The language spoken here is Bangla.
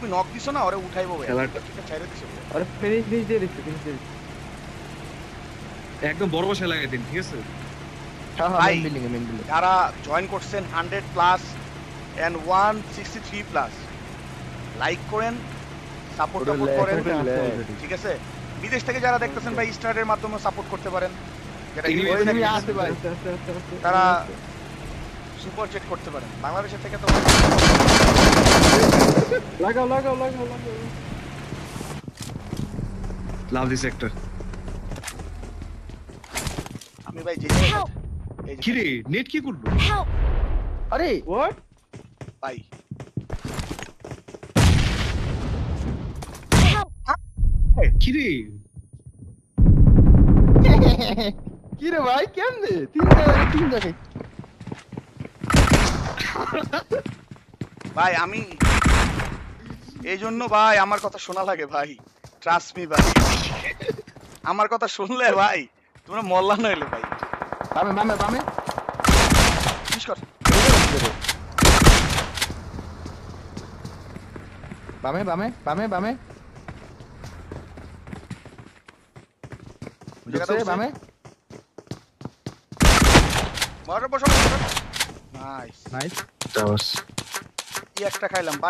তুমি নক দিছো না ওরে উঠাইবো ভাই খেলাটা এটা ছেড়ে দিছো আরে ফিনিশ দিয়ে দিছি ফিনিশ দিয়ে দিছি একদম বড় বসে লাগাই দিন, ঠিক আছে? হ্যাঁ ভাই, মেইন বিল্ডিং যারা জয়েন করছেন 100 প্লাস এন্ড 163 প্লাস লাইক করেন, সাপোর্ট করেন, ঠিক আছে? বিদেশ থেকে যারা দেখতেছেন ভাই স্টারের মাধ্যমে সাপোর্ট করতে পারেন, যেটা এনিমি আছে ভাই তারা সুপার চ্যাট করতে পারেন। বাংলাদেশের থেকে তো লাগাও লাভ দিস একটা। আমি ভাই যে এই যে কি রে নেট কি করলো? আরে হোয়াট ভাই কি রে কি রে ভাই কেমনে তিন জায়গায় ভাই আমি এই জন্য ভাই আমার কথা শোনা লাগে ভাই, ট্রাস্ট মি ভাই, আমার কথা শুনলে ভাই তোমরা মল্লা নইলে ভাই বামে ফিনিশ কর। বামে জায়গাটা ঢুকছে বামে বসো। নাইস নাইস টাওয়ার্স কি একটা খাইলাম ভাই।